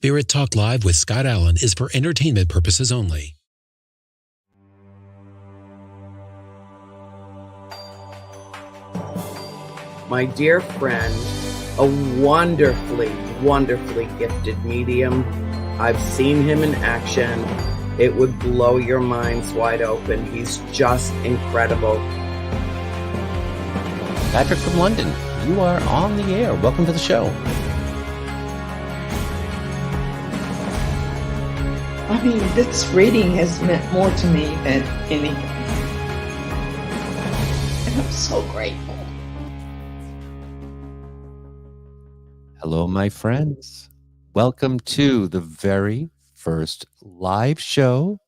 Spirit Talk Live with Scott Allen is for entertainment purposes only. My dear friend, a wonderfully, wonderfully gifted medium. I've seen him in action. It would blow your minds wide open. He's just incredible. Patrick from London, you are on the air. Welcome to the show. I mean, this reading has meant more to me than anything. And I'm so grateful. Hello, my friends. Welcome to the very first live show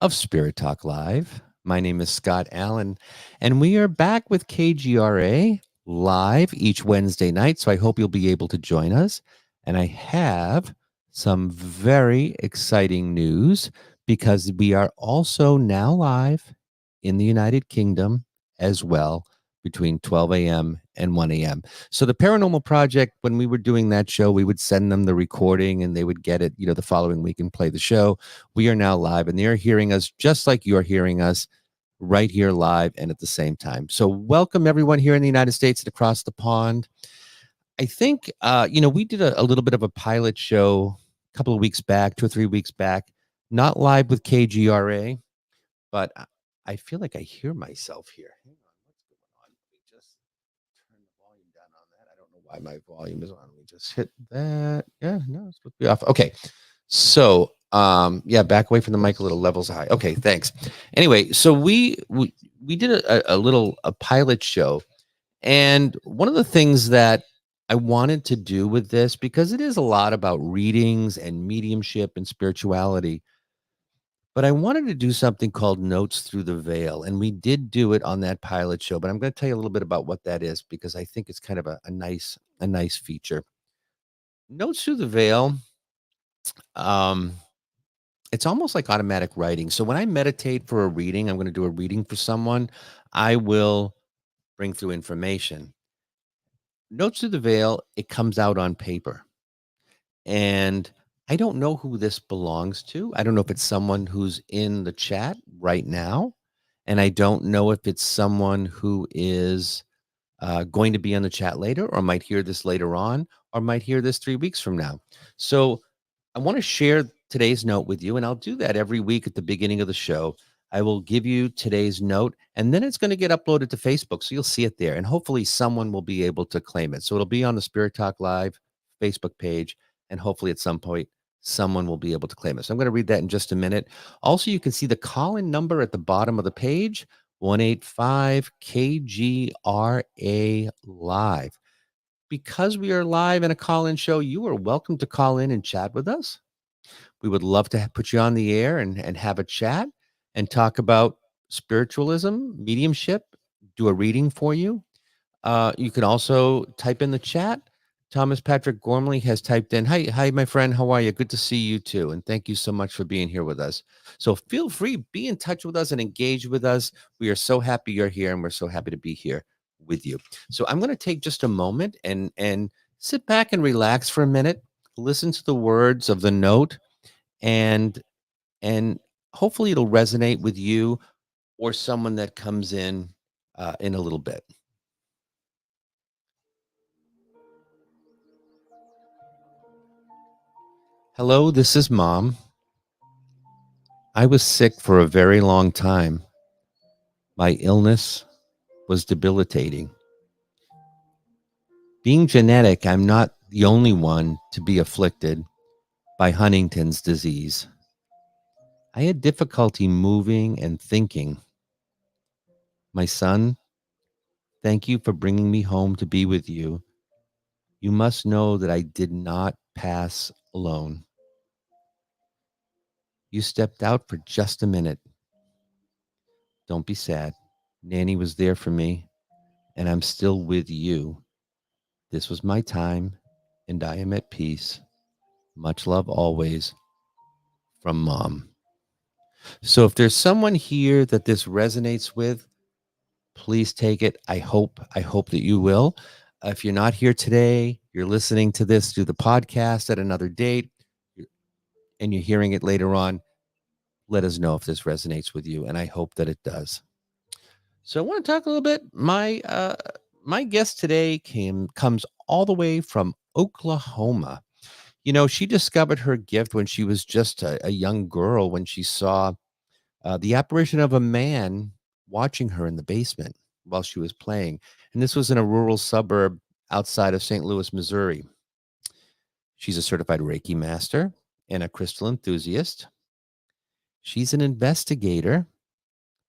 of Spirit Talk Live. My name is Scott Allen, and we are back with KGRA live each Wednesday night, so I hope you'll be able to join us. And I have some very exciting news because we are also now live in the United Kingdom as well between 12 a.m. and 1 a.m. So the Paranormal Project, when we were doing that show, we would send them the recording and they would get it, the following week and play the show. We are now live and they're hearing us just like you're hearing us right here live and at the same time. So welcome everyone here in the United States and across the pond. I think, we did a little bit of a pilot show a couple of weeks back, 2 or 3 weeks back, not live with KGRA, but I feel like I hear myself here. Hang on, what's going on? Let me just turn the volume down on that. I don't know why my volume is on. Let me just hit that. Yeah, no, it's supposed to be off. Okay. So, back away from the mic a little, levels high. Okay, thanks. Anyway, so we did a pilot show, and one of the things that I wanted to do with this, because it is a lot about readings and mediumship and spirituality, but I wanted to do something called Notes Through the Veil, and we did do it on that pilot show, but I'm going to tell you a little bit about what that is because I think it's kind of a nice feature. Notes Through the Veil, it's almost like automatic writing. So when I meditate for a reading, I'm going to do a reading for someone, I will bring through information. Notes Through the Veil, it comes out on paper. And I don't know who this belongs to. I don't know if it's someone who's in the chat right now. And I don't know if it's someone who is going to be on the chat later or might hear this later on or might hear this 3 weeks from now. So I want to share today's note with you, and I'll do that every week at the beginning of the show. I will give you today's note, and then it's going to get uploaded to Facebook, so you'll see it there, and hopefully someone will be able to claim it. So it'll be on the Spirit Talk Live Facebook page, and hopefully at some point someone will be able to claim it. So I'm going to read that in just a minute. Also, you can see the call-in number at the bottom of the page, 185-KGRA Live. Because we are live in a call-in show, you are welcome to call in and chat with us. We would love to put you on the air and have a chat and talk about spiritualism, mediumship, do a reading for you. You can also type in the chat. Thomas Patrick Gormley has typed in, hi, my friend, how are you? Good to see you too. And thank you so much for being here with us. So feel free, be in touch with us and engage with us. We are so happy you're here and we're so happy to be here with you. So I'm going to take just a moment and sit back and relax for a minute, listen to the words of the note, and hopefully it'll resonate with you or someone that comes in a little bit. Hello, this is Mom. I was sick for a very long time. My illness was debilitating. Being genetic, I'm not the only one to be afflicted by Huntington's disease. I had difficulty moving and thinking. My son, thank you for bringing me home to be with you. You must know that I did not pass alone. You stepped out for just a minute. Don't be sad. Nanny was there for me, and I'm still with you. This was my time, and I am at peace. Much love always, from Mom. So if there's someone here that this resonates with, please take it. I hope that you will. if you're not here today, you're listening to this through the podcast at another date, and you're hearing it later on, let us know if this resonates with you, and I hope that it does. So I want to talk a little bit. My guest today comes all the way from Oklahoma. She discovered her gift when she was just a young girl, when she saw the apparition of a man watching her in the basement while she was playing. And this was in a rural suburb outside of St. Louis, Missouri. She's a certified Reiki master and a crystal enthusiast. She's an investigator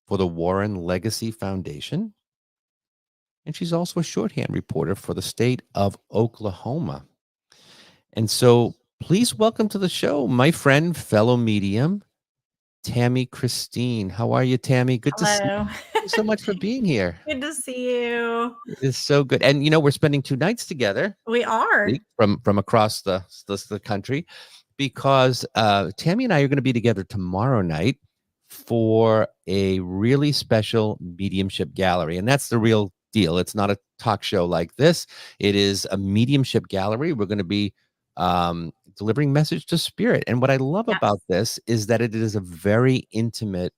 for the Warren Legacy Foundation. And she's also a shorthand reporter for the state of Oklahoma. And so please welcome to the show my friend, fellow medium, Tammy Christine. How are you, Tammy? Good to see you. Hello. Thank you so much for being here. Good to see you. It's so good. And we're spending 2 nights together We are. from across the country, because Tammy and I are going to be together tomorrow night for a really special mediumship gallery. And that's the real deal. It's not a talk show like this. It is a mediumship gallery. We're going to be delivering message to spirit. And what I love Yes. about this is that it is a very intimate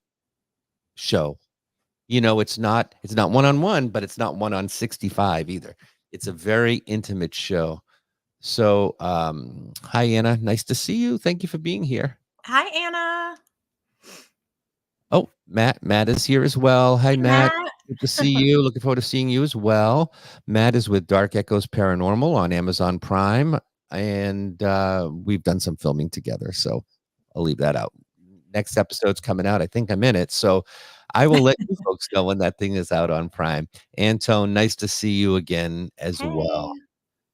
show. It's not one-on-one, but it's not 1-on-65 either. It's a very intimate show. So, hi, Anna. Nice to see you. Thank you for being here. Hi, Anna. Oh, Matt is here as well. Hi, Matt. Good to see you. Looking forward to seeing you as well. Matt is with Dark Echoes Paranormal on Amazon Prime, and we've done some filming together, so I'll leave that out. Next episode's coming out. I think I'm in it, so I will let you folks know when that thing is out on Prime. Antone, nice to see you again as well.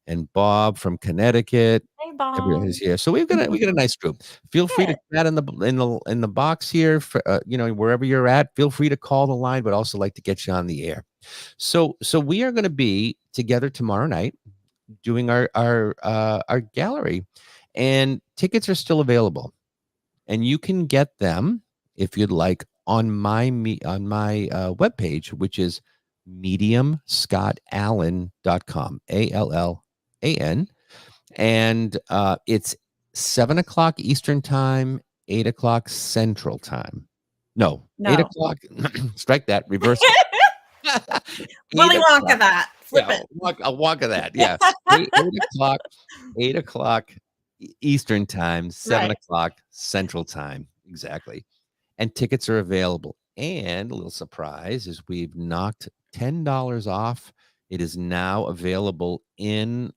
And Bob from Connecticut. Hey, Bob. Everyone is here. So we got a nice group. Feel free to chat in the box here for wherever you're at. Feel free to call the line, but also like to get you on the air. So we are going to be together tomorrow night doing our gallery, and tickets are still available, and you can get them if you'd like on my webpage, which is mediumscottallen.com, ALLAN. And it's 7:00 Eastern time, 8:00 Central time. No. 8:00. Strike that. Reverse. Willy Wonka that. Flip it. A Wonka that. Yeah. 8:00 Eastern time, 7:00 Central time. Exactly. And tickets are available. And a little surprise is we've knocked $10 off. It is now available in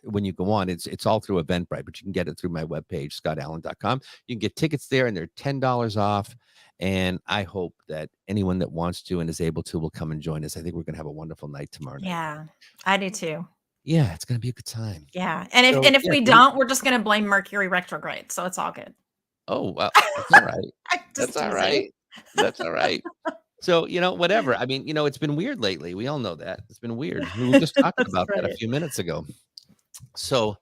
when you go on. It's all through Eventbrite, but you can get it through my webpage, scottallen.com. You can get tickets there, and they're $10 off. And I hope that anyone that wants to and is able to will come and join us. I think we're going to have a wonderful night tomorrow night. Yeah, I do too. Yeah, it's going to be a good time. Yeah, and if we don't, we're just going to blame Mercury retrograde, so it's all good. Oh, well, that's all right. That's all right. That's all right. So, whatever. I mean, it's been weird lately. We all know that. It's been weird. We were just talking about that a few minutes ago. So,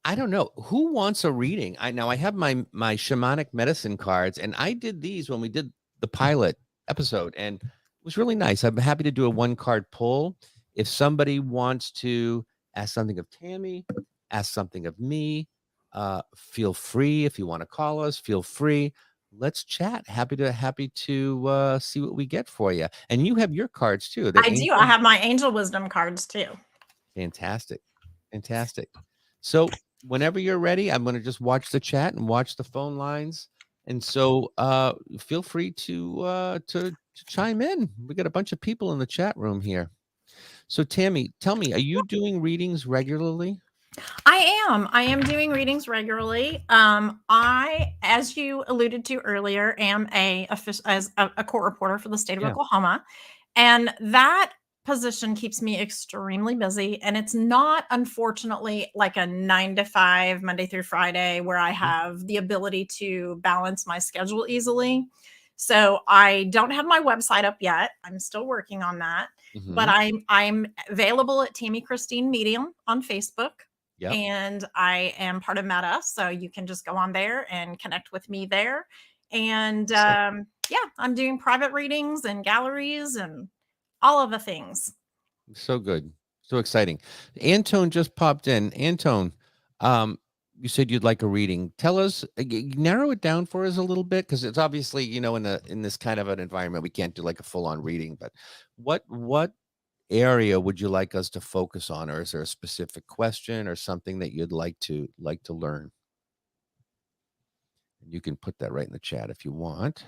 I don't know. Who wants a reading? I have my shamanic medicine cards, and I did these when we did the pilot episode, and it was really nice. I'm happy to do a 1-card pull. If somebody wants to ask something of Tammy, ask something of me, feel free. If you want to call us, feel free. Let's chat. Happy to see what we get for you. And you have your cards too. I do. I have my angel wisdom cards too. Fantastic. So whenever you're ready, I'm going to just watch the chat and watch the phone lines. And so feel free to chime in. We got a bunch of people in the chat room here. So Tammy, tell me, are you doing readings regularly? I am doing readings regularly. I, as you alluded to earlier, am a court reporter for the state of Oklahoma, and that position keeps me extremely busy. And it's not, unfortunately, like a 9 to 5 Monday through Friday where I have the ability to balance my schedule easily. So I don't have my website up yet. I'm still working on that, but I'm available at Tammy Christine Medium on Facebook. Yep. And I am part of Meta, so you can just go on there and connect with me there. And I'm doing private readings and galleries and all of the things. So good. So exciting. Antone just popped in. Antone, um, you said you'd like a reading. Tell us, narrow it down for us a little bit, because it's obviously, in this kind of an environment, we can't do like a full on reading. But what area would you like us to focus on, or is there a specific question or something that you'd like to learn? And you can put that right in the chat if you want.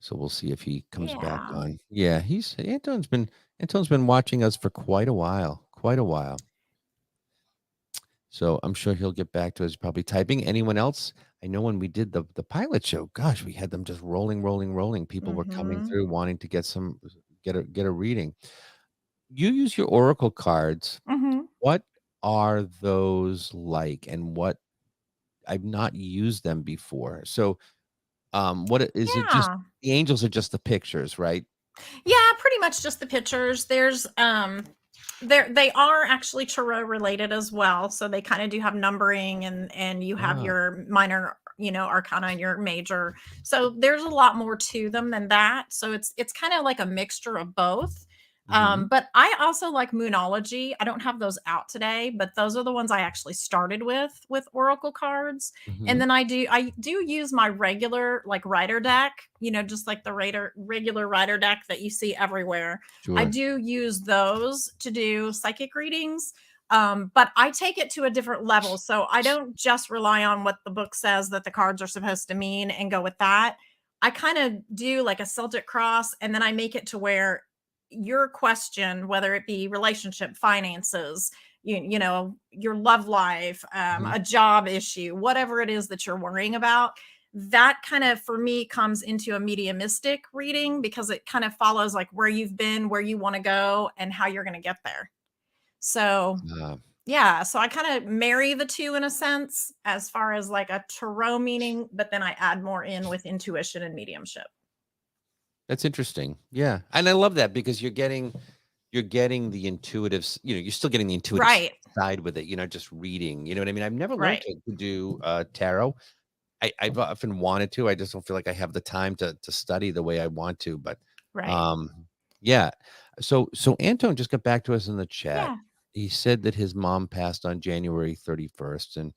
So we'll see if he comes back Yeah. on. Yeah, Anton's been watching us for quite a while, quite a while. So I'm sure he'll get back to us. Probably typing. Anyone else? I know when we did the pilot show, gosh, we had them just rolling, rolling, rolling. People were coming Mm-hmm. through wanting to get a reading. You use your oracle cards. Mm-hmm. What are those like? And what I've not used them before. So is it just Yeah. the angels are just the pictures, right? Yeah, pretty much just the pictures. There's they are actually tarot related as well. So they kind of do have numbering, and you have Ah, your minor, arcana and your major. So there's a lot more to them than that. So it's kind of like a mixture of both. mhm, But I also like moonology. I don't have those out today, but those are the ones I actually started with oracle cards. And mhm, then I do use my regular like writer deck, just like the regular writer deck that you see everywhere. I sure. do use those to do psychic readings. But I take it to a different level. So I don't just rely on what the book says that the cards are supposed to mean and go with that. I kind of do like a Celtic cross, and then I make it to where your question, whether it be relationship, finances, your love life, Mhm. a job issue, whatever it is that you're worrying about, that kind of for me comes into a mediumistic reading because it kind of follows like where you've been, where you want to go, and how you're going to get there. So Ah, yeah, so I kind of marry the two in a sense as far as like a tarot meaning, but then I add more in with intuition and mediumship. that's interesting. Yeah, and I love that because you're getting the intuitive, you're still getting the intuitive Right, side with it. You're not just reading. You know what I mean? I've never learned right, to do tarot. I've often wanted to. I just don't feel like I have the time to study the way I want to. But right. um, yeah. So Anton just got back to us in the chat. Yeah. He said that his mom passed on January 31st, and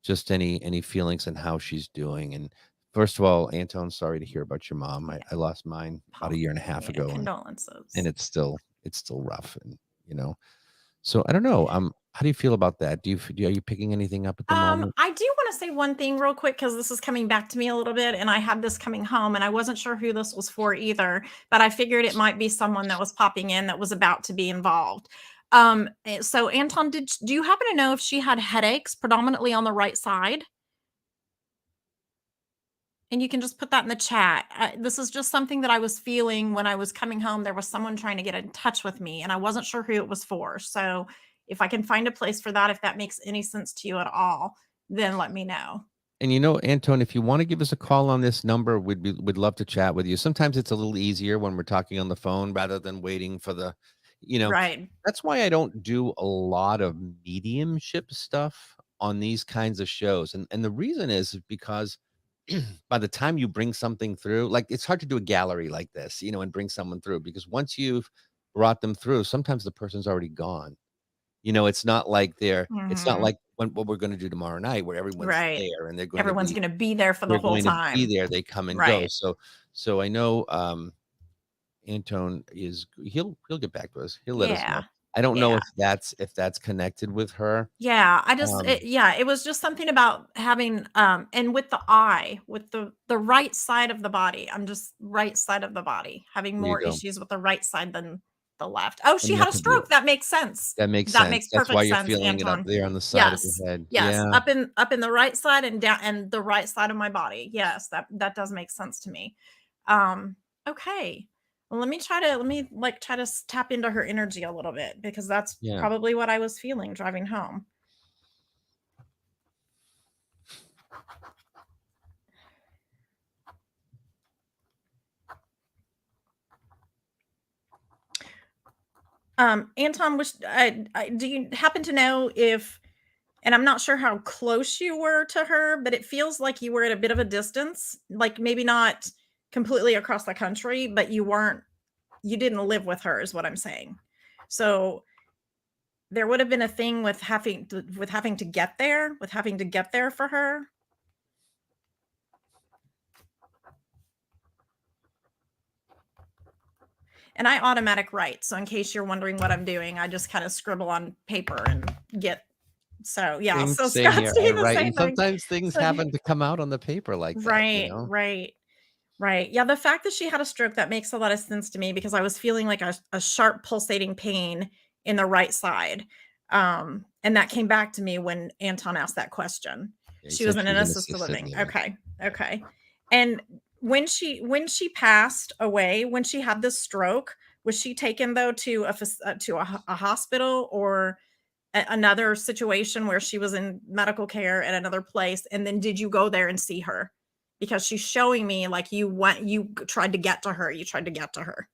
just any feelings and how she's doing. And first of all, Anton, sorry to hear about your mom. I lost mine about a year and a half Yeah, ago, and condolences. it's still rough, and so I don't know. How do you feel about that? Are you picking anything up at the moment? I do want to say one thing real quick because this is coming back to me a little bit, and I had this coming home, and I wasn't sure who this was for either, but I figured it might be someone that was popping in that was about to be involved. So Anton, do you happen to know if she had headaches predominantly on the right side? And you can just put that in the chat. This is just something that I was feeling when I was coming home. There was someone trying to get in touch with me, and I wasn't sure who it was for. So, if I can find a place for that, if that makes any sense to you at all, then let me know. And Anton, if you want to give us a call on this number, we'd love to chat with you. Sometimes it's a little easier when we're talking on the phone rather than waiting for you know, Right. that's why I don't do a lot of mediumship stuff on these kinds of shows. And the reason is because by the time you bring something through, like it's hard to do a gallery like this, and bring someone through, because once you've brought them through, sometimes the person's already gone. It's not Mhm. like what we're gonna do tomorrow night where everyone's Right. there and they're going to Everyone's be going to be there for the they're whole going to be time. there, they come and go. Right. So I know, Antone he'll get back to us. He'll let us know. Yeah. I don't know Yeah. if that's connected with her. Yeah, Um, it was just something about having and with the eye, with the right side of the body. I'm just right side of the body, having there you more go. issues with the right side than the left. Oh, she And that had a could be it. stroke. That makes sense. That makes That sense. makes That's why perfect you're sense, feeling it up Anton. there on the side of Yes. your head. Yes. Yeah. Up in the right side and down and the right side of my body. Yes, that does make sense to me. Um okay. Well, let me tap into her energy a little bit because that's Yeah. probably what I was feeling driving home. Anton, do you happen to know if, and I'm not sure how close you were to her, but it feels like you were at a bit of a distance, like maybe not completely across the country, but you didn't live with her, is what I'm saying. So there would have been a thing with having to get there, for her. And I automatic write. So in case you're wondering what I'm doing, I just kind of scribble on paper and get. So yeah. So Same Scott's here. doing I the write, same and thing. sometimes things So happen to come out on the paper like that, you know? Right. Yeah. The fact that she had a stroke, that makes a lot of sense to me, because I was feeling like a sharp pulsating pain in the right side. And that came back to me when Anton asked that question. Yeah, he She said was in she an was in assisted living. living. Okay. And when she passed away, when she had this stroke, was she taken though to a hospital, or another situation where she was in medical care at another place? And then did you go there and see her? Because she's showing me like you tried to get to her.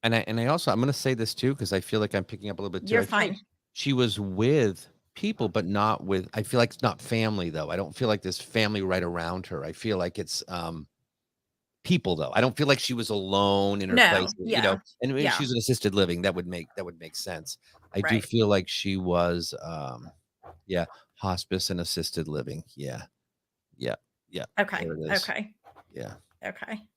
And I also, I'm going to say this too, because I feel like I'm picking up a little bit too. You're I feel like fine. she was with people, but not with, I feel like it's not family though. I don't feel like there's family right around her. I feel like it's people though. I don't feel like she was alone in her place, No. you know, Yeah. and maybe Yeah. she's an assisted living. That would make sense. I do Right. feel like she was, yeah, hospice and assisted living. Yeah. Yeah. Yeah. Okay. There it is. Okay. Yeah. Okay.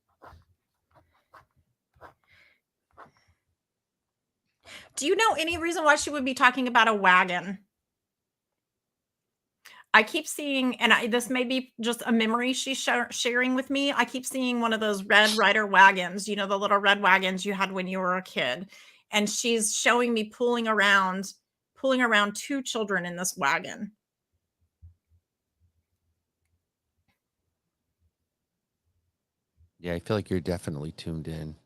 Do you know any reason why she would be talking about a wagon? I keep seeing, and this may be just a memory she's sharing with me. I keep seeing one of those Red Ryder wagons, you know, the little red wagons you had when you were a kid. And she's showing me pulling around 2 children in this wagon. Yeah. I feel like you're definitely tuned in.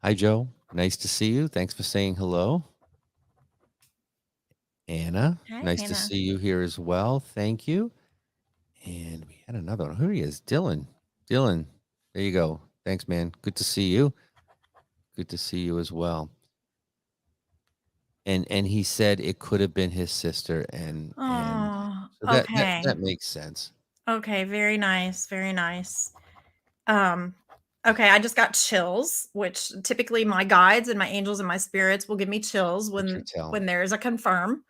Hi, Joe. Nice to see you. Thanks for saying hello. Anna, Hi, nice to Anna. see you here as well. Thank you. And we had another one. Who he is? Dylan. Dylan, there you go. Thanks, man. Good to see you. Good to see you as well. And he said it could have been his sister, and Oh, so that okay. that makes sense. Okay, very nice, very nice. Okay, I just got chills, which typically my guides and my angels and my spirits will give me chills What you when tell. there is a confirm.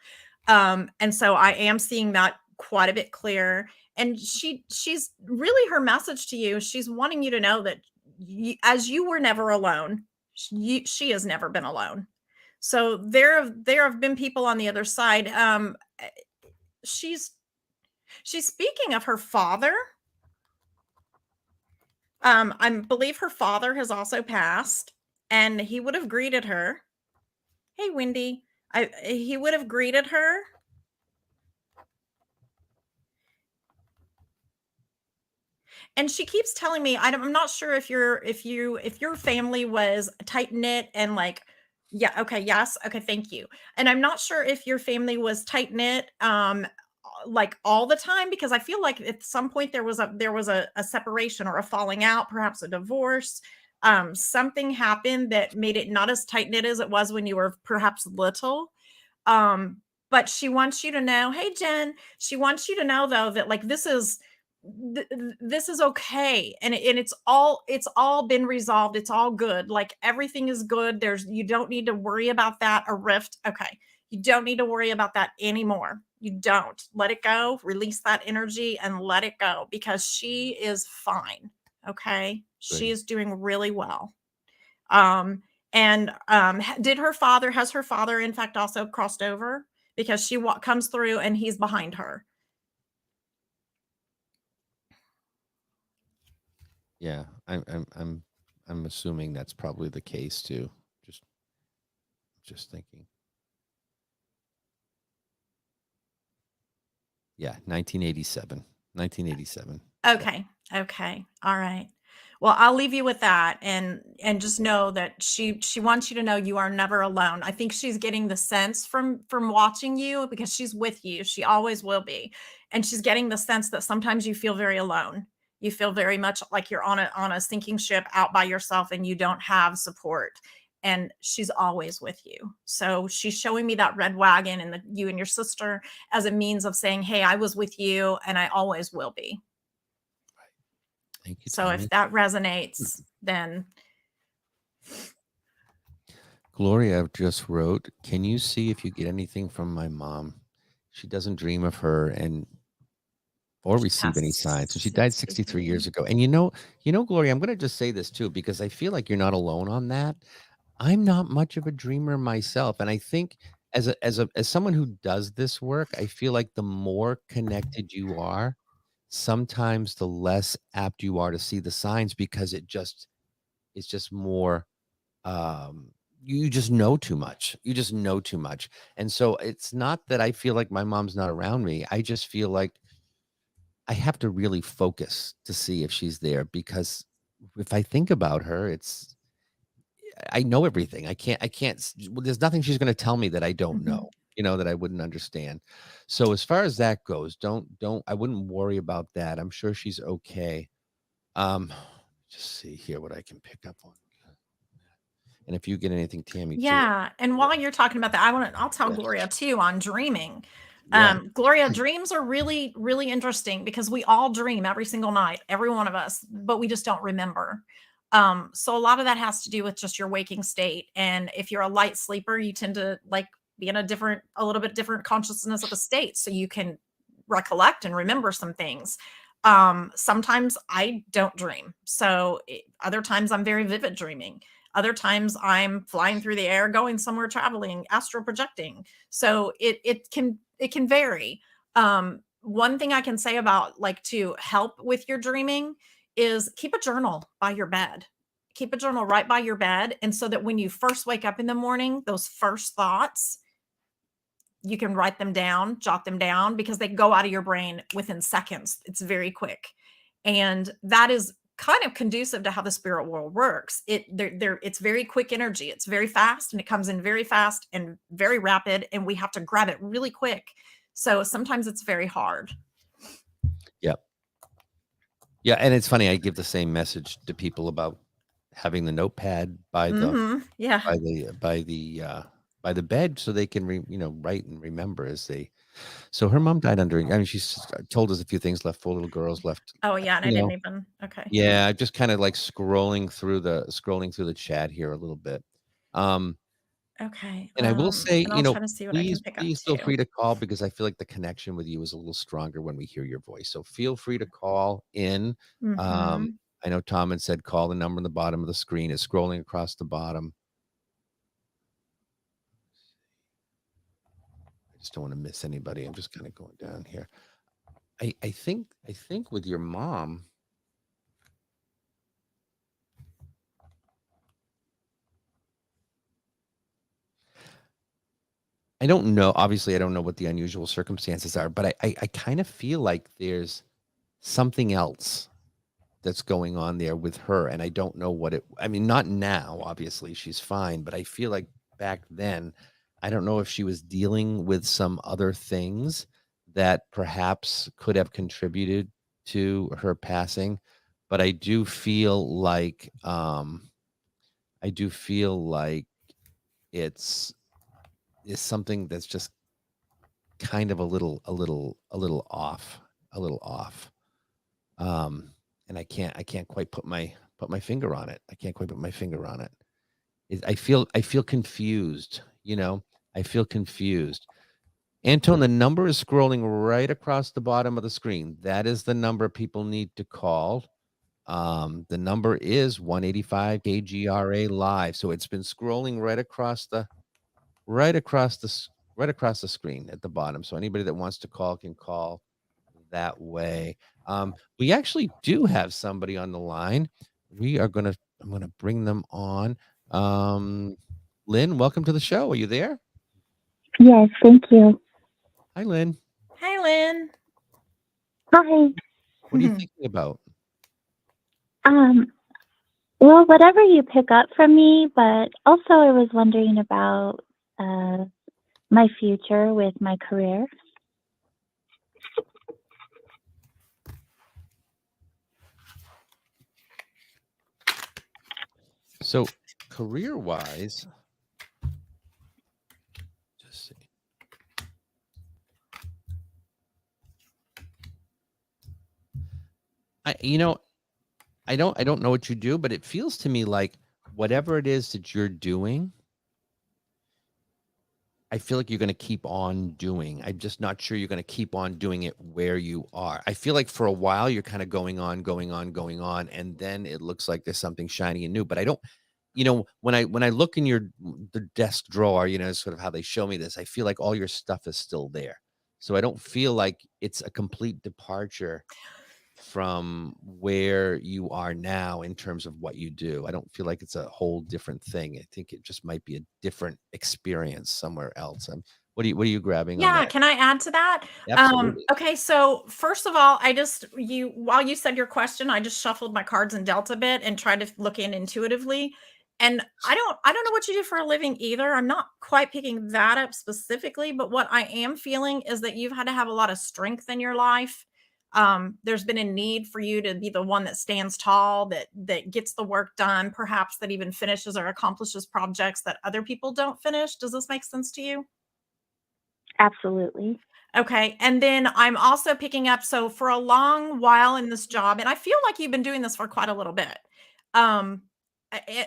And so I am seeing that quite a bit clearer. And she's really, her message to you, she's wanting you to know that as you were never alone, she has never been alone. So there have been people on the other side. She's speaking of her father. I believe her father has also passed, and he would have greeted her. Hey, Wendy. He would have greeted her. And she keeps telling me, I'm not sure if your family was tight knit and like, yeah, okay, yes, okay, thank you. And I'm not sure if your family was tight knit, like all the time, because I feel like at some point there was a separation or a falling out, perhaps a divorce. Something happened that made it not as tight knit as it was when you were perhaps little. But she wants you to know, hey Jen, she wants you to know though that like this is okay, and it's all been resolved. It's all good. Like everything is good. You don't need to worry about that, a rift. Okay, you don't need to worry about that anymore. You don't. Let it go. Release that energy and let it go, because she is fine. Okay, she is doing really well. And has her father in fact also crossed over, because she comes through and he's behind her. Yeah, I'm assuming that's probably the case too. Just thinking. Yeah, 1987. 1987. Okay. Okay. All right. Well, I'll leave you with that, and just know that she wants you to know you are never alone. I think she's getting the sense from watching you, because she's with you. She always will be. And she's getting the sense that sometimes you feel very alone. You feel very much like you're on a sinking ship out by yourself and you don't have support. And she's always with you. So she's showing me that red wagon and you and your sister as a means of saying, hey, I was with you and I always will be. Thank you, So Tammy. if that resonates, then. Gloria just wrote, can you see if you get anything from my mom? She doesn't dream of her or receive any signs. So she died 63 years ago. And you know, Gloria, I'm going to just say this too, because I feel like you're not alone on that. I'm not much of a dreamer myself. And I think as someone who does this work, I feel like the more connected you are, sometimes the less apt you are to see the signs, because it's just more, you just know too much. You just know too much. And so it's not that I feel like my mom's not around me. I just feel like I have to really focus to see if she's there, because if I think about her, I know everything. Well, there's nothing she's going to tell me that I don't know, that I wouldn't understand. So as far as that goes, I wouldn't worry about that. I'm sure she's okay. Just see here what I can pick up on. And if you get anything, Tammy, too. Yeah. And while you're talking about that, I'll tell Gloria too on dreaming. Yeah. Gloria, dreams are really, really interesting because we all dream every single night, every one of us, but we just don't remember. So a lot of that has to do with just your waking state. And if you're a light sleeper, you tend to be in a little bit different consciousness of a state. So you can recollect and remember some things. Sometimes I don't dream. So other times I'm very vivid dreaming. Other times I'm flying through the air, going somewhere, traveling, astral projecting. So it can vary. One thing I can say about to help with your dreaming is keep a journal by your bed. Keep a journal right by your bed. And so that when you first wake up in the morning, those first thoughts, you can write them down, jot them down, because they go out of your brain within seconds. It's very quick. And that is kind of conducive to how the spirit world works. It's very quick energy. It's very fast, and it comes in very fast and very rapid, and we have to grab it really quick. So sometimes it's very hard. Yep. Yeah, and it's funny. I give the same message to people about having the notepad by the bed, so they can write and remember as they. So her mom died under. I mean, she's told us a few things. Left 4 little girls. Left. Oh yeah, and I didn't even. Okay. Yeah, just kind of scrolling through the chat here a little bit. Okay. And I will say, and I'll try to see what I can pick up please feel free to call, because I feel like the connection with you is a little stronger when we hear your voice. So feel free to call in. I know Tom had said call the number on the bottom of the screen. Is scrolling across the bottom. I just don't want to miss anybody. I'm just kind of going down here. I think with your mom. I don't know. Obviously, I don't know what the unusual circumstances are, but I kind of feel like there's something else that's going on there with her, and I don't know what it. I mean, not now. Obviously, she's fine, but I feel like back then, I don't know if she was dealing with some other things that perhaps could have contributed to her passing. But I do feel like it's something that's just kind of a little off. And I can't quite put my finger on it. I can't quite put my finger on it. I feel confused, I feel confused. Anton, the number is scrolling right across the bottom of the screen. That is the number people need to call. The number is 185 KGRA live. So it's been scrolling right across the screen at the bottom. So anybody that wants to call can call that way. We actually do have somebody on the line. I'm gonna bring them on. Lynn, welcome to the show. Are you there? Yes, thank you. Hi, Lynn. Hi, Lynn. Hi. What are you thinking about? Well, whatever you pick up from me, but also I was wondering about my future with my career. So career-wise, just see. I don't know what you do, but it feels to me like whatever it is that you're doing, I feel like you're going to keep on doing. I'm just not sure you're going to keep on doing it where you are. I feel like for a while you're kind of going on, and then it looks like there's something shiny and new. But I don't, when I look in the desk drawer, sort of how they show me this, I feel like all your stuff is still there. So I don't feel like it's a complete departure from where you are now in terms of what you do. I don't feel like it's a whole different thing. I think it just might be a different experience somewhere else. What are you grabbing on Yeah, that? can I add to that? Absolutely. Okay, so first of all, while you said your question, I just shuffled my cards and dealt a bit and tried to look in intuitively. And I don't know what you do for a living either. I'm not quite picking that up specifically, but what I am feeling is that you've had to have a lot of strength in your life. There's been a need for you to be the one that stands tall, that gets the work done, perhaps that even finishes or accomplishes projects that other people don't finish. Does this make sense to you? Absolutely. Okay. And then I'm also picking up, so for a long while in this job, and I feel like you've been doing this for quite a little bit. Um,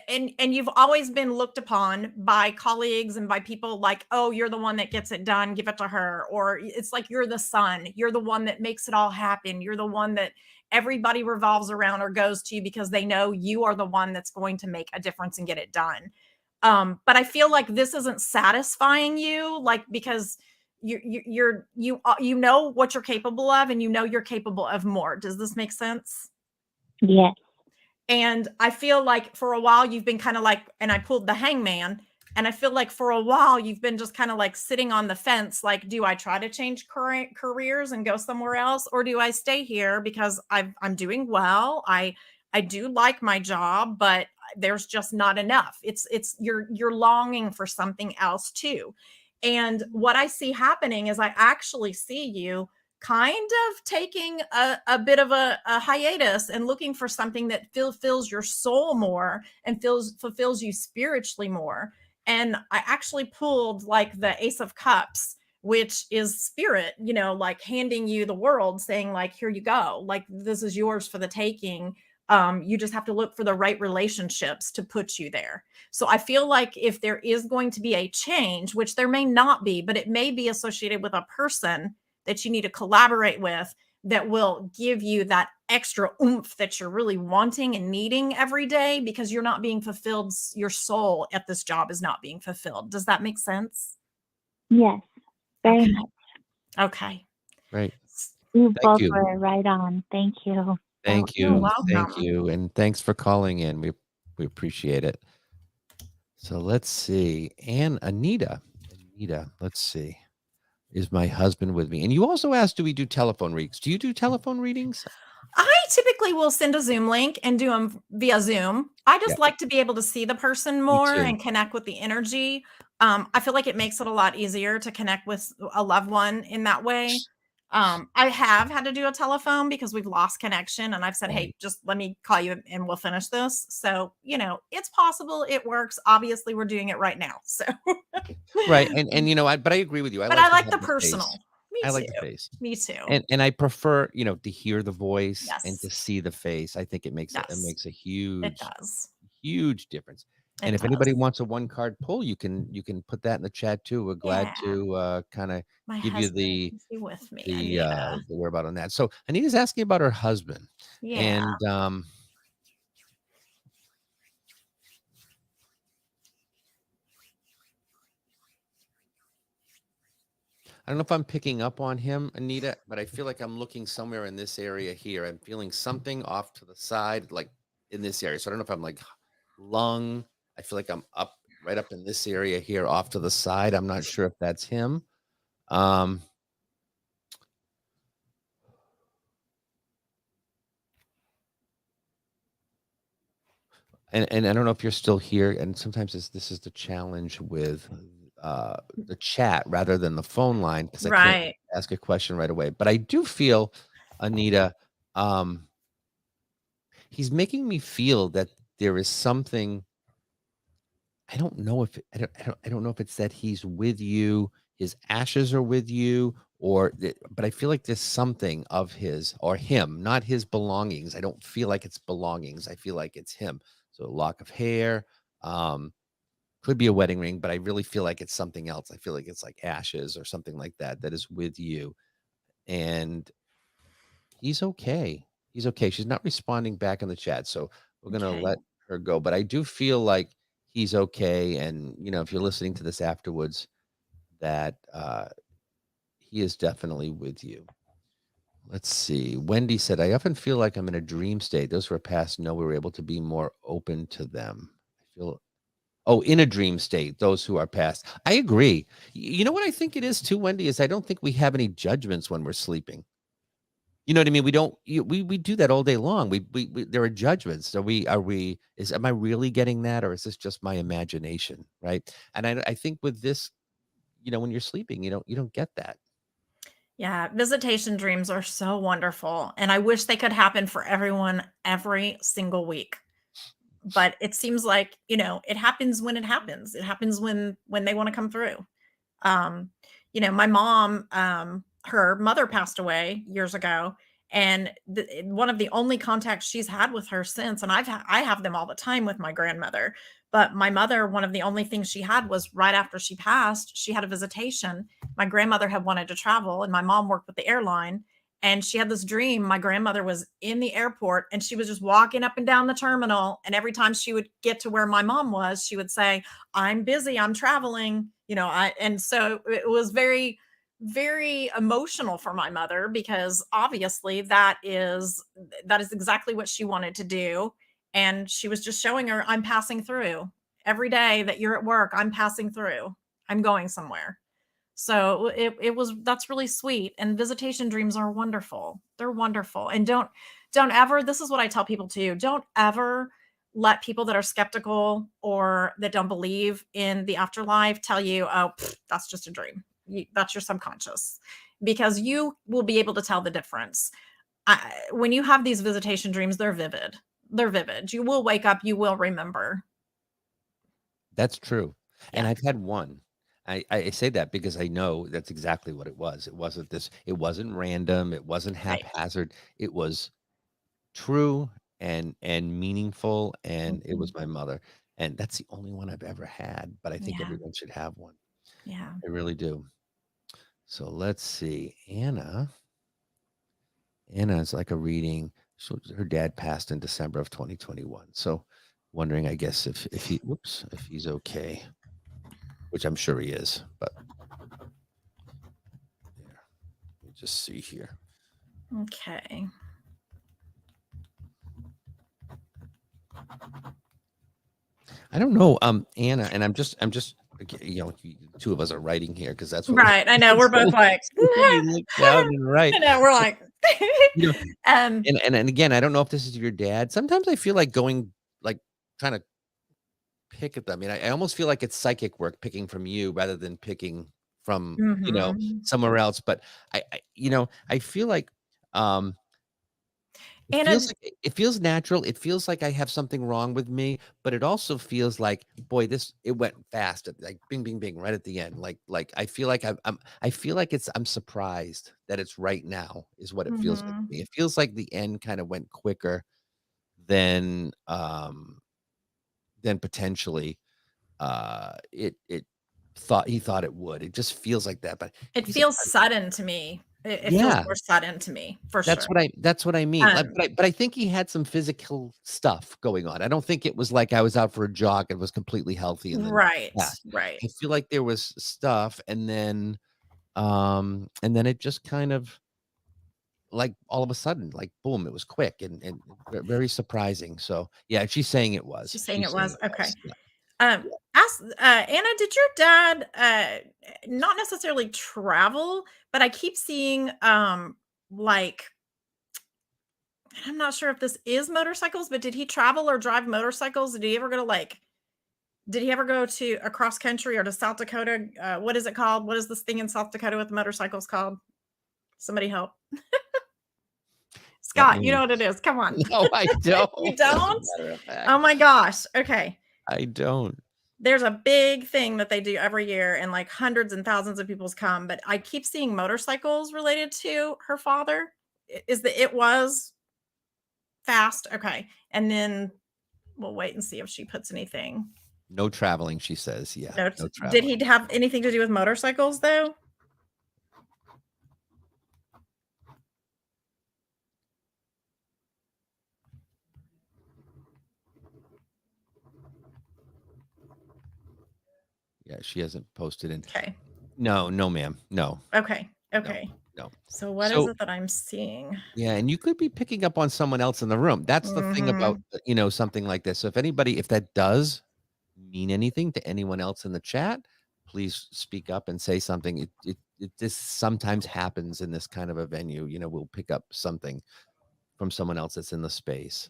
and you've always been looked upon by colleagues and by people like, oh, you're the one that gets it done, give it to her. Or it's like you're the son, you're the one that makes it all happen. You're the one that everybody revolves around or goes to because they know you are the one that's going to make a difference and get it done. But I feel like this isn't satisfying you, like, because you know what you're capable of, and you know you're capable of more. Does this make sense? Yes. And I feel like for a while you've been kind of like, and I pulled the hangman, and I feel like for a while you've been just kind of like sitting on the fence, like, do I try to change current careers and go somewhere else, or do I stay here because I'm doing well? I do like my job, but there's just not enough. You're longing for something else too. And what I see happening is I actually see you kind of taking a bit of a hiatus and looking for something that fulfills your soul more and fulfills you spiritually more. And I actually pulled like the Ace of Cups, which is spirit, like handing you the world, saying like, here you go, like this is yours for the taking. You just have to look for the right relationships to put you there. So I feel like if there is going to be a change, which there may not be, but it may be associated with a person that you need to collaborate with, that will give you that extra oomph that you're really wanting and needing every day, because you're not being fulfilled. Your soul at this job is not being fulfilled. Does that make sense? Yes. Very Okay. much. Okay. Right. You Thank both you. were right on. Thank you. Thank You're you. Thank welcome. you. And thanks for calling in. We appreciate it. So let's see. And Anita, let's see. Is my husband with me? And you also asked, do we do telephone readings? Do you do telephone readings? I typically will send a Zoom link and do them via Zoom. I just like to be able to see the person more too. and connect with the energy. I feel like it makes it a lot easier to connect with a loved one in that way. I have had to do a telephone because we've lost connection, and I've said, hey, just let me call you and we'll finish this. So, it's possible. It works. Obviously, we're doing it right now. So, Right. And but I agree with you. but like I to like have the the personal. face. Me I like too. the face. Me too. And I prefer, to hear the voice and Yes. to see the face. I think it makes it Yes. makes a It huge, does. huge difference. And It if anybody does. wants a one card pull, you can put that in the chat too. We're glad Yeah. to kind of My give you husband the is with me, the Anita. the whereabout on that. So Anita's asking about her husband. Yeah. And I don't know if I'm picking up on him, Anita, but I feel like I'm looking somewhere in this area here. I'm feeling something off to the side, like in this area. So I don't know if I'm like lung. I feel like I'm right up in this area here off to the side. I'm not sure if that's him. Um, and I don't know if you're still here. And sometimes this is the challenge with the chat rather than the phone line, because I can't Right. ask a question right away. But I do feel, Anita, he's making me feel that there is something I don't know if I don't know if it's that he's with you, his ashes are with you, but I feel like there's something of his or him, not his belongings. I don't feel like it's belongings. I feel like it's him. So a lock of hair, um, could be a wedding ring, but I really feel like it's something else. I feel like it's like ashes or something like that that is with you. And he's okay. He's okay. She's not responding back in the chat, so we're gonna Okay. let her go. But I do feel like he's okay, and if you're listening to this afterwards, that he is definitely with you. Let's see. Wendy said, "I often feel like I'm in a dream state. Those who are past know we were able to be more open to them. I feel in a dream state. Those who are past. I agree. You know what I think it is too, Wendy, is I don't think we have any judgments when we're sleeping. You know what I mean? We don't. We do that all day long. We there are judgments. So am I really getting that, or is this just my imagination? Right? And I think with this, when you're sleeping, you don't get that. Yeah, visitation dreams are so wonderful, and I wish they could happen for everyone every single week. But it seems like, it happens when it happens. It happens when they want to come through. Um, my mom, her mother passed away years ago, and one of the only contacts she's had with her since, and I have them all the time with my grandmother. But my mother, one of the only things she had was right after she passed, she had a visitation. My grandmother had wanted to travel, and my mom worked with the airline. And she had this dream. My grandmother was in the airport and she was just walking up and down the terminal. And every time she would get to where my mom was, she would say, "I'm busy, I'm traveling." And so it was very, very emotional for my mother, because obviously that is exactly what she wanted to do. And she was just showing her, "I'm passing through. Every day that you're at work, I'm passing through. I'm going somewhere." So that's really sweet. And visitation dreams are wonderful. They're wonderful. And don't ever, this is what I tell people too. Don't ever let people that are skeptical or that don't believe in the afterlife tell you, "Oh, that's just a dream. That's your subconscious," because you will be able to tell the difference. When you have these visitation dreams, they're vivid. They're vivid. You will wake up, you will remember. That's true. And Yeah. I've had one. I say that because I know that's exactly what it was. It wasn't random, it wasn't Right. haphazard. It was true and meaningful, and it Mhm. was my mother. And that's the only one I've ever had, but I think Yeah. everyone should have one. Yeah. I really do. So let's see. Anna is like a reading. So her dad passed in December of 2021. So wondering, I guess, if he's okay, which I'm sure he is. But there, let me just see here. Okay. I don't know, Anna, and I'm just, two of us are writing here because that's what Right. I know. We're both like, we look down and write. I know. We're like, You know, um, and again, I don't know if this is your dad. Sometimes I feel like going, like, trying to pick at them. I mean, I almost feel like it's psychic work picking from you rather than picking from, mhm. somewhere else. But I feel like, um, Anna, it feels natural. It feels like I have something wrong with me, but it also feels like, boy, it went fast, like bing, bing, bing, right at the end. Like I feel like I feel like I'm surprised that it's right now is what it feels like to mhm. me. It feels like the end kind of went quicker than potentially it he thought it would. It just feels like that. But It he's a feels sudden to me. It feels yeah. more sudden to me, for That's sure. what I mean, like, Um, but I think he had some physical stuff going on. I don't think it was like I was out for a jog and was completely healthy and then right, passed. right. I feel like there was stuff and then it just kind of, like, all of a sudden, like, boom, it was quick and very surprising. So, yeah, she's saying it was. She's saying She's it saying was it okay. was. Yeah. Yeah. Ask Anna, did your dad not necessarily travel, but I keep seeing like, I'm not sure if this is motorcycles, but did he travel or drive motorcycles? Did he ever go to did he ever go to across country or to South Dakota? What is it called? What is this thing in South Dakota with the motorcycles called? Somebody help. Let Scott, you me know what it is. Come on. No, I don't, You as a don't? matter of Oh fact. my gosh. Okay. I don't. There's a big thing that they do every year, and like hundreds and thousands of people come, but I keep seeing motorcycles related to her father. Is that it was fast? Okay. And then we'll wait and see if she puts anything. No traveling, she says. Yeah. No, No traveling. did he have anything to do with motorcycles though? Yeah, she hasn't posted in. Okay. No, ma'am. No. Okay. No. So what is it that I'm seeing? Yeah, and you could be picking up on someone else in the room. That's the thing about, something like this. So if that does mean anything to anyone else in the chat, please speak up and say something. This sometimes happens in this kind of a venue. We'll pick up something from someone else that's in the space.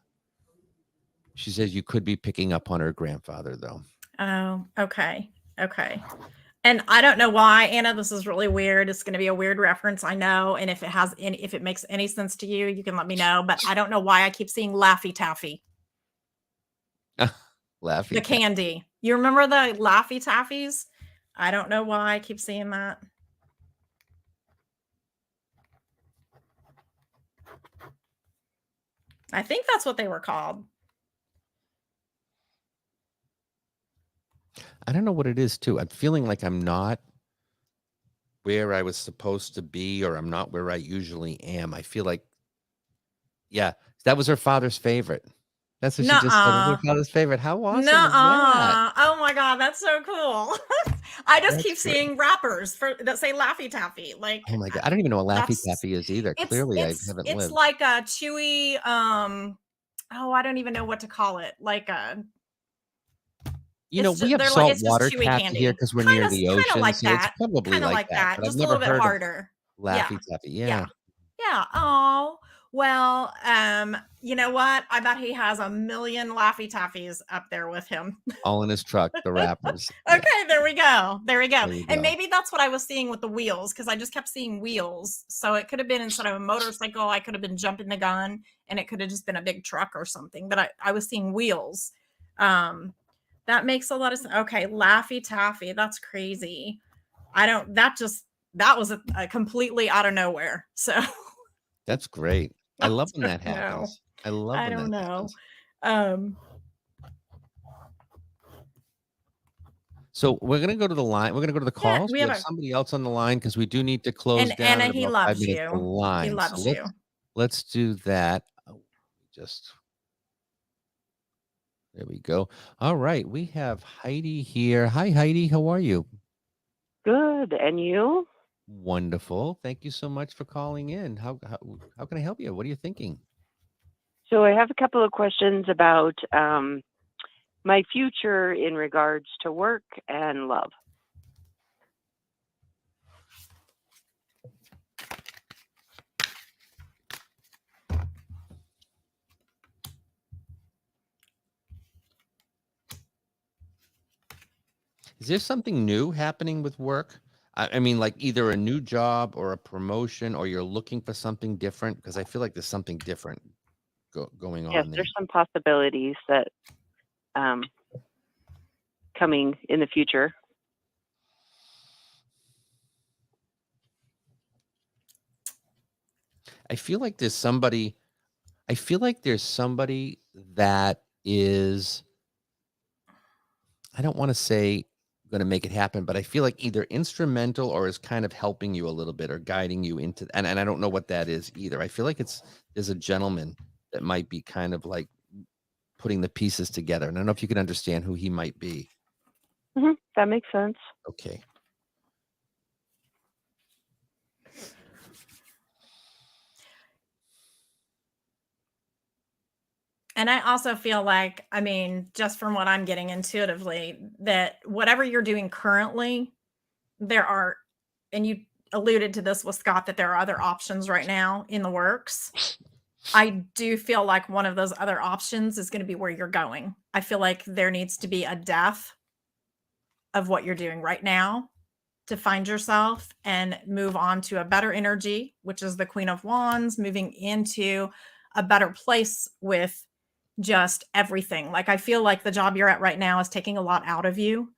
She says you could be picking up on her grandfather, though. Oh, okay. And I don't know why, Anna, this is really weird. It's going to be a weird reference, I know. And if it makes any sense to you, you can let me know. But I don't know why I keep seeing Laffy Taffy. Laffy. The candy. You remember the Laffy Taffies? I don't know why I keep seeing that. I think that's what they were called. I don't know what it is, too. I'm feeling like I'm not where I was supposed to be, or I'm not where I usually am. I feel like, yeah, that was her father's favorite. That's what she just said. It was her father's favorite. How awesome is that? Oh my God, that's so cool. I just keep seeing rappers that say Laffy Taffy. Like, oh my God, I don't even know what Laffy Taffy is either. Clearly, I haven't lived. It's like a chewy. I don't even know what to call it. Like a. We have salt water taffy here because we're near the ocean. Like so that. It's probably like that. But just I've never a little bit harder. Laffy Taffy. Yeah. Oh, well, you know what? I bet he has a million Laffy Taffies up there with him. All in his truck, the rappers. Okay, there we go. And maybe that's what I was seeing with the wheels, because I just kept seeing wheels. So it could have been, instead of a motorcycle, I could have been jumping the gun, and it could have just been a big truck or something. But I was seeing wheels. That makes a lot of sense. Okay, Laffy Taffy. That's crazy. That was a completely out of nowhere. So that's great. I love when that happens. I love when that happens. So we're going to go to the line. We're going to go to the calls. We have somebody else on the line because we do need to close down. Anna, he loves you. He loves you. Let's do that. There we go. All right. We have Heidi here. Hi, Heidi. How are you? Good. And you? Wonderful. Thank you so much for calling in. How can I help you? What are you thinking? So I have a couple of questions about my future in regards to work and love. Is there something new happening with work? I mean, like either a new job or a promotion, or you're looking for something different? Because I feel like there's something different going on. Yes, there's some possibilities that coming in the future. I feel like there's somebody that is, I don't want to say going to make it happen, but I feel like either instrumental or is kind of helping you a little bit or guiding you into, and I don't know what that is either. I feel like there's a gentleman that might be kind of like putting the pieces together. And I don't know if you can understand who he might be. Mm-hmm. That makes sense. Okay. And I also feel like, I mean, just from what I'm getting intuitively, that whatever you're doing currently, and you alluded to this with Scott, that there are other options right now in the works. I do feel like one of those other options is going to be where you're going. I feel like there needs to be a death of what you're doing right now to find yourself and move on to a better energy, which is the Queen of Wands, moving into a better place with just everything. Like I feel like the job you're at right now is taking a lot out of you.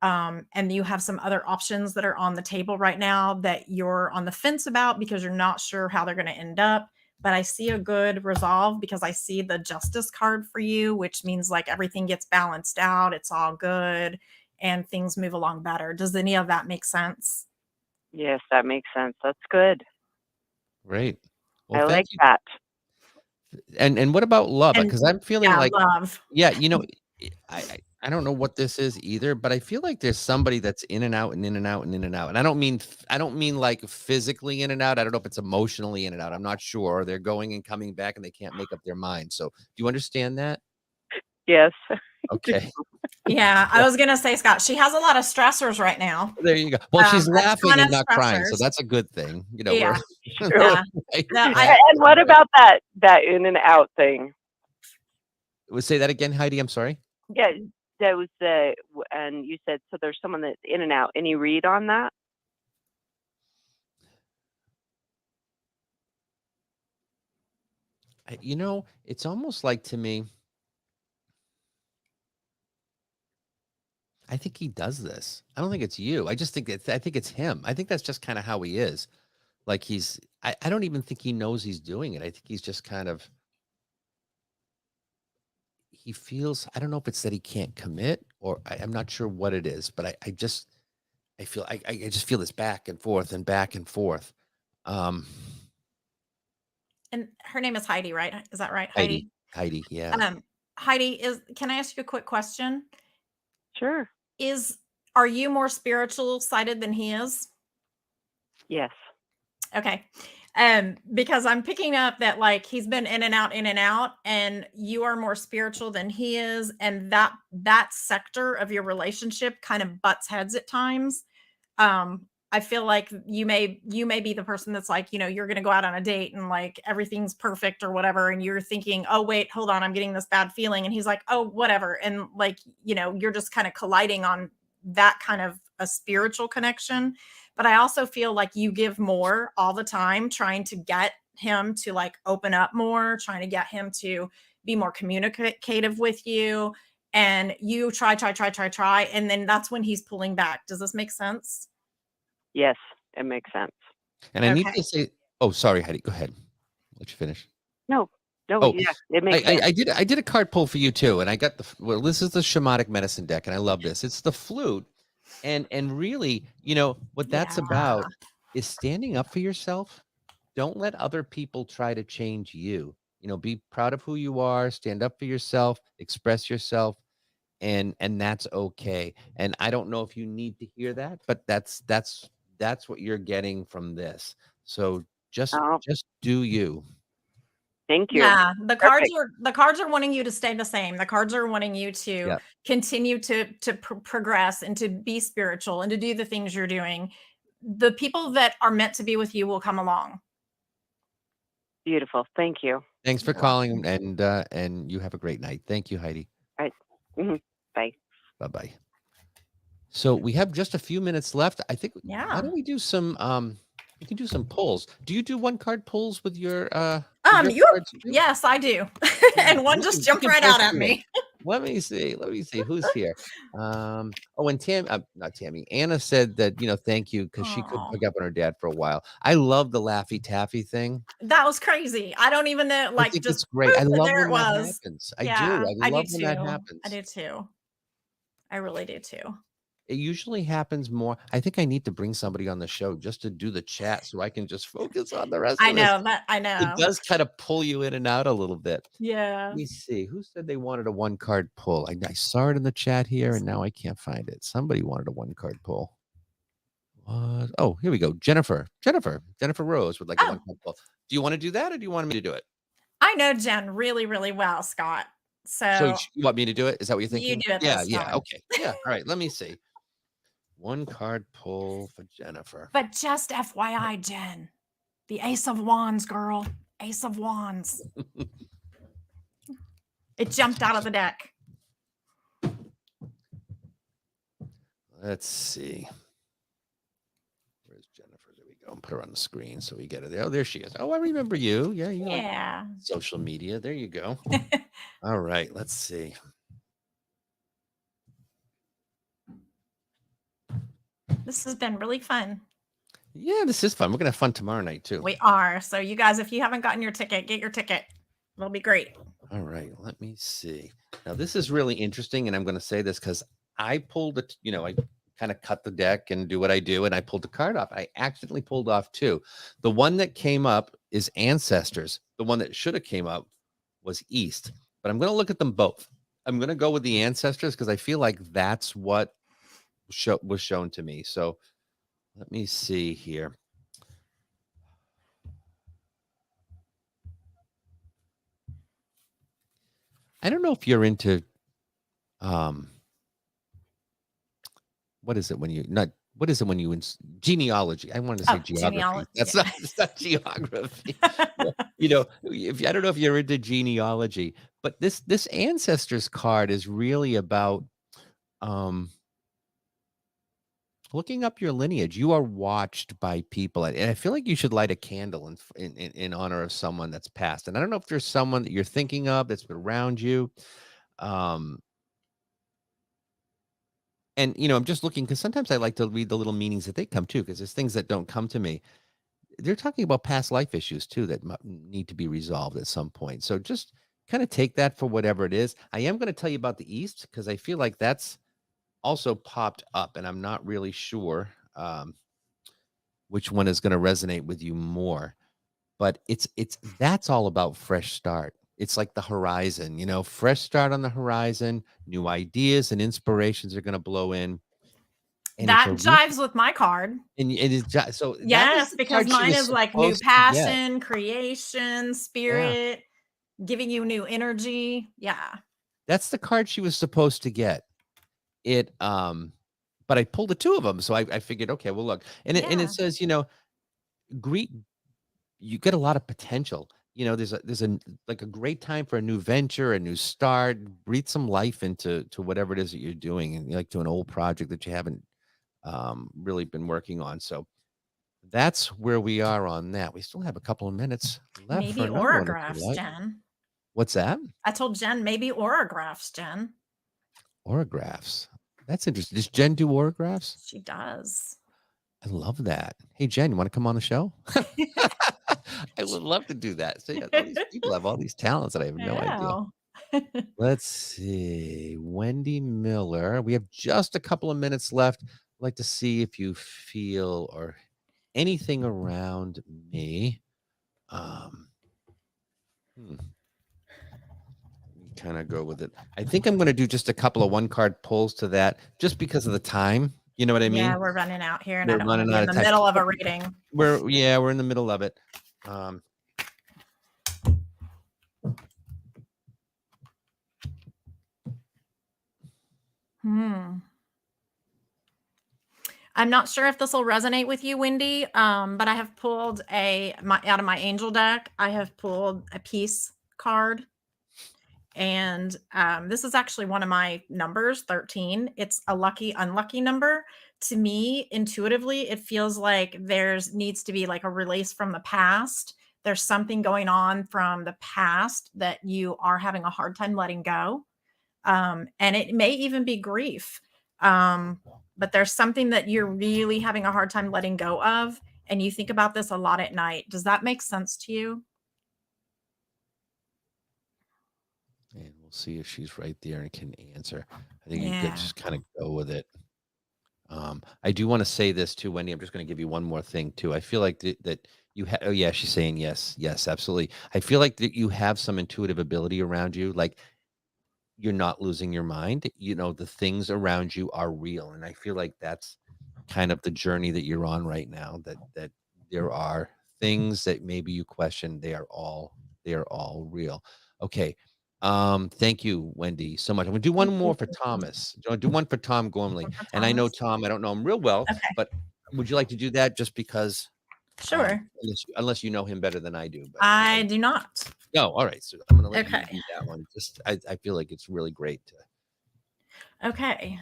And you have some other options that are on the table right now that you're on the fence about because you're not sure how they're going to end up. But I see a good resolve because I see the justice card for you, which means like everything gets balanced out. It's all good and things move along better. Does any of that make sense? Yes, that makes sense. That's good. Great. Well, I thank like you. that. And what about love? And Because I'm feeling yeah, like, love. yeah, I don't know what this is either, but I feel like there's somebody that's in and out and in and out and in and out. And I don't mean like physically in and out. I don't know if it's emotionally in and out. I'm not sure. They're going and coming back and they can't make up their mind. So do you understand that? Yes. Okay. Yeah, I was gonna say, Scott, she has a lot of stressors right now. There you go. Well, she's A laughing ton and of not crying, so stressors. that's a good thing. Yeah. We're Yeah. No, And what about that in and out thing? Would say that again, Heidi. I'm sorry. Yeah, that was and you said so. There's someone that's in and out. Any read on that? It's almost like to me. I think he does this. I don't think it's you. I think it's him. I think that's just kind of how he is. Like I don't even think he knows he's doing it. I think he's just kind of, he feels, I don't know if it's that he can't commit or I'm not sure what it is, but I just feel this back and forth and back and forth. and her name is Heidi, right? Is that right? Heidi. Yeah. Heidi, can I ask you a quick question? Sure. Are you more spiritual sided than he is? Yes. Okay. Because I'm picking up that like he's been in and out, and you are more spiritual than he is, and that sector of your relationship kind of butts heads at times. I feel like you may be the person that's like, you're going to go out on a date and like everything's perfect or whatever. And you're thinking, oh, wait, hold on, I'm getting this bad feeling. And he's like, oh, whatever. And like, you're just kind of colliding on that kind of a spiritual connection. But I also feel like you give more all the time, trying to get him to like open up more, trying to get him to be more communicative with you. And you try. And then that's when he's pulling back. Does this make sense? Yes, it makes sense. And I need to say, oh, sorry, Heidi, go ahead. Let you finish. No, Oh, yeah, it makes sense. I did a card pull for you too. And I got this is the shamanic medicine deck. And I love this. It's the flute. And really, what that's about is standing up for yourself. Don't let other people try to change you. Be proud of who you are, stand up for yourself, express yourself, and that's okay. And I don't know if you need to hear that, but that's what you're getting from this. So just do you. Thank you. Yeah, the cards are wanting you to stay the same. The cards are wanting you to continue to progress and to be spiritual and to do the things you're doing. The people that are meant to be with you will come along. Beautiful. Thank you. Thanks for calling, and you have a great night. Thank you, Heidi. All right. Mm-hmm. Bye. Bye-bye. So we have just a few minutes left. I think. Yeah. Why don't we do some? We can do some pulls. Do you do one card pulls with your? Yes, I do. And one just jumped right out at me. Let me see who's here. And not Tammy. Anna said that thank you because she couldn't pick up on her dad for a while. I love the Laffy Taffy thing. That was crazy. I don't even know. Like, just it's great. I love when that happens. I do. I love when that happens. I do too. I really do too. It usually happens more. I think I need to bring somebody on the show just to do the chat so I can just focus on the rest of it. I know. It does kind of pull you in and out a little bit. Yeah. Let me see. Who said they wanted a one card pull? I saw it in the chat here and now I can't find it. Somebody wanted a one card pull. Oh, here we go. Jennifer Rose would like a one card pull. Do you want to do that or do you want me to do it? I know Jen really, really well, Scott. So you want me to do it? Is that what you're thinking? You do it. Yeah. Okay. Yeah. All right. Let me see. One card pull for Jennifer. But just FYI, Jen, the Ace of Wands, girl. Ace of Wands. It jumped out of the deck. Let's see. Where's Jennifer? There we go. Put her on the screen so we get her there. Oh, there she is. Oh, I remember you. Yeah. Yeah. Social media. There you go. All right, let's see. This has been really fun. Yeah, this is fun. We're gonna have fun tomorrow night too. We are. So you guys, if you haven't gotten your ticket, get your ticket. It'll be great. All right, let me see. Now this is really interesting, and I'm going to say this because I pulled it. I kind of cut the deck and do what I do, and I pulled the card off. I accidentally pulled off two. The one that came up is ancestors. The one that should have came up was East. But I'm going to look at them both. I'm going to go with the ancestors because I feel like that's what was shown to me. So let me see here. I don't know if you're into what is it when you genealogy? I wanted to say geography. That's not, it's not geography. I don't know if you're into genealogy, but this ancestors card is really about looking up your lineage. You are watched by people, and I feel like you should light a candle in honor of someone that's passed. And I don't know if there's someone that you're thinking of that's been around you. And, I'm just looking because sometimes I like to read the little meanings that they come to because there's things that don't come to me. They're talking about past life issues too that need to be resolved at some point. So just kind of take that for whatever it is. I am going to tell you about the East because I feel like that's also popped up and I'm not really sure which one is going to resonate with you more. But that's all about fresh start. It's like the horizon, fresh start on the horizon, new ideas and inspirations are going to blow in. And that jives with my card. And it is so. Yes, because mine is like new passion, creation, spirit, giving you new energy. Yeah. That's the card she was supposed to get. But I pulled the two of them. So I figured, okay, well, look. And it says, you get a lot of potential. There's a great time for a new venture, a new start. Breathe some life into whatever it is that you're doing, and like to an old project that you haven't really been working on. So that's where we are on that. We still have a couple of minutes left. Maybe autographs, Jen. What's that? I told Jen maybe autographs, Jen. Autographs. That's interesting. Does Jen do autographs? She does. I love that. Hey, Jen, you want to come on the show? I would love to do that. So all these people have all these talents that I have no idea. Let's see. Wendy Miller. We have just a couple of minutes left. I'd like to see if you feel or anything around me. Kind of go with it. I think I'm going to do just a couple of one-card pulls to that just because of the time. You know what I mean? Yeah, we're running out here, and I don't want to be in the middle of a reading. We're in the middle of it. I'm not sure if this will resonate with you, Wendy, but I have pulled out of my angel deck. I have pulled a peace card. And this is actually one of my numbers, 13. It's a lucky, unlucky number. To me, intuitively, it feels like needs to be like a release from the past. There's something going on from the past that you are having a hard time letting go. And it may even be grief. But there's something that you're really having a hard time letting go of. And you think about this a lot at night. Does that make sense to you? And we'll see if she's right there and can answer. I think you could just kind of go with it. I do want to say this too, Wendy. I'm just going to give you one more thing too. I feel like that you have. Oh yeah, she's saying yes, absolutely. I feel like that you have some intuitive ability around you. Like you're not losing your mind. The things around you are real, and I feel like that's kind of the journey that you're on right now. That there are things that maybe you question. They are all real. Okay. Thank you, Wendy, so much. I'm gonna do one more for Thomas. Do one for Tom Gormley. And I know Tom, I don't know him real well, but would you like to do that just because? Sure. Unless you know him better than I do. But, I do not. No, all right. So I'm gonna let you do that one. Just I feel like it's really great to. Okay.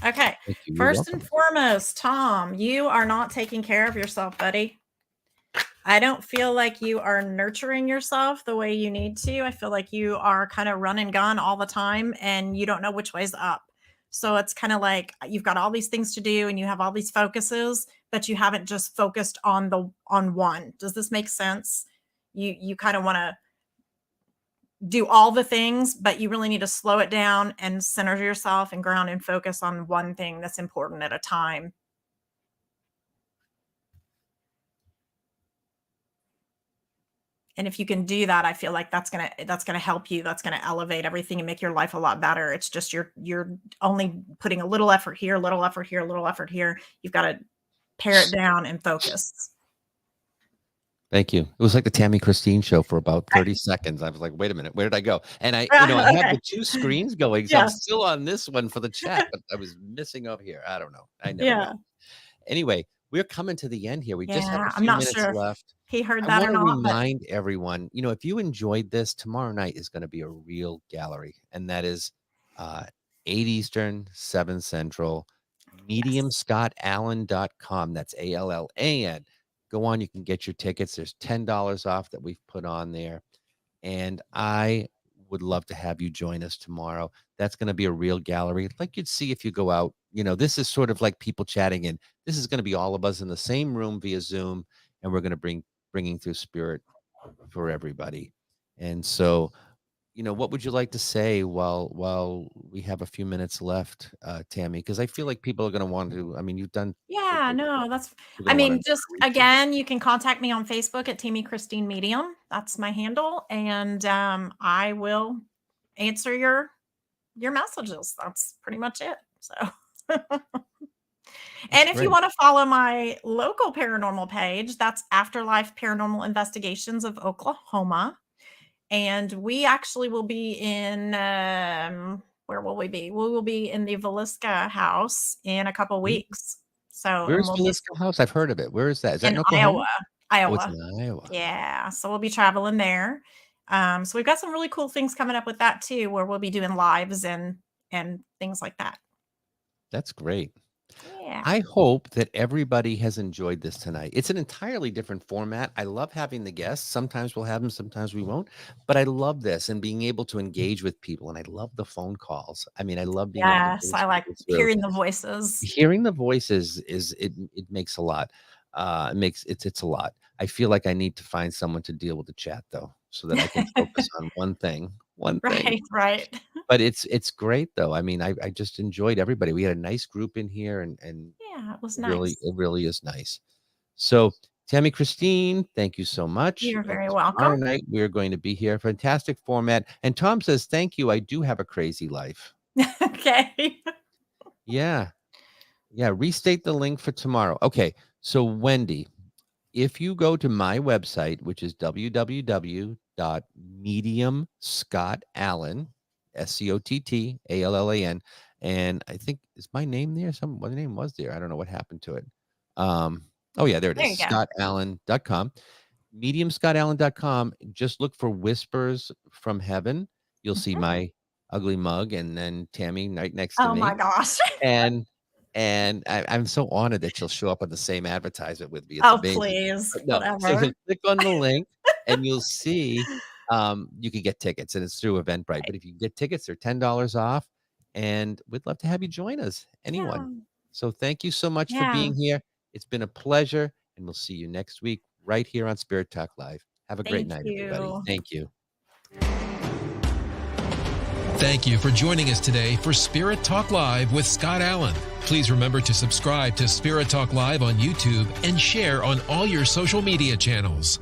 Okay. First and foremost, Tom, you are not taking care of yourself, buddy. I don't feel like you are nurturing yourself the way you need to. I feel like you are kind of run and gun all the time and you don't know which way's up. So it's kind of like you've got all these things to do and you have all these focuses, but you haven't just focused on one. Does this make sense? You kind of want to do all the things, but you really need to slow it down and center yourself and ground and focus on one thing that's important at a time. And if you can do that, I feel like that's gonna help you. That's gonna elevate everything and make your life a lot better. It's just you're only putting a little effort here, a little effort here, a little effort here. You've got to pare it down and focus. Thank you. It was like the Tammy Christine show for about 30 seconds. I was like, wait a minute, where did I go? And I had the two screens going, so I'm still on this one for the chat, but I was missing up here. I don't know. I never know. Anyway, we're coming to the end here. We just have a few minutes left. He heard that or not. I want to remind everyone, if you enjoyed this, tomorrow night is going to be a real gallery, and that is 8 Eastern, 7 Central, mediumscottallen.com. That's ALLAN. Go on, you can get your tickets. There's $10 off that we've put on there, and I would love to have you join us tomorrow. That's going to be a real gallery, like you'd see if you go out. This is sort of like people chatting, and this is going to be all of us in the same room via Zoom, and we're going to bringing through spirit for everybody. And so, what would you like to say while we have a few minutes left, Tammy? Because I feel like people are going to want to. I mean, you've done. Yeah, no, that's. I mean, just again, you can contact me on Facebook at Tammy Christine Medium. That's my handle, and I will answer your messages. That's pretty much it. So. And if you want to follow my local paranormal page, that's Afterlife Paranormal Investigations of Oklahoma. And we actually will be in, where will we be? We will be in the Villisca house in a couple weeks. So where's Villisca house? I've heard of it. Where is that? Is that in Oklahoma? Iowa. Oh, it's in Iowa. Yeah. So we'll be traveling there. So we've got some really cool things coming up with that too, where we'll be doing lives and things like that. That's great. Yeah. I hope that everybody has enjoyed this tonight. It's an entirely different format. I love having the guests. Sometimes we'll have them, sometimes we won't. But I love this and being able to engage with people. And I love the phone calls. I mean, I love being able to I like hearing the voices. Hearing the voices it makes a lot. It's a lot. I feel like I need to find someone to deal with the chat though, so that I can focus on one thing. Right. But it's great though. I mean, I just enjoyed everybody. We had a nice group in here, and yeah, it was nice. It really is nice. So Tammy Christine, thank you so much. You're very welcome. Tomorrow night we're going to be here. Fantastic format. And Tom says, thank you. I do have a crazy life. Okay. Yeah. Restate the link for tomorrow. Okay. So Wendy, if you go to my website, which is www.mediumscottallen, SCOTTALLAN, and I think is my name there? What name was there? I don't know what happened to it. Oh yeah, there it is. ScottAllen.com. Mediumscottallen.com. Just look for Whispers from Heaven. You'll see my ugly mug, and then Tammy right next to me. Oh my gosh. And I'm so honored that she'll show up on the same advertisement with me. It's amazing. Please. No, whatever. so click on the link and you'll see you can get tickets, and it's through Eventbrite. Right. But if you get tickets, they're $10 off, and we'd love to have you join us. Anyone. Yeah. So thank you so much for being here. It's been a pleasure, and we'll see you next week right here on Spirit Talk Live. Have a great night, everybody. Thank you. Thank you for joining us today for Spirit Talk Live with Scott Allen. Please remember to subscribe to Spirit Talk Live on YouTube and share on all your social media channels.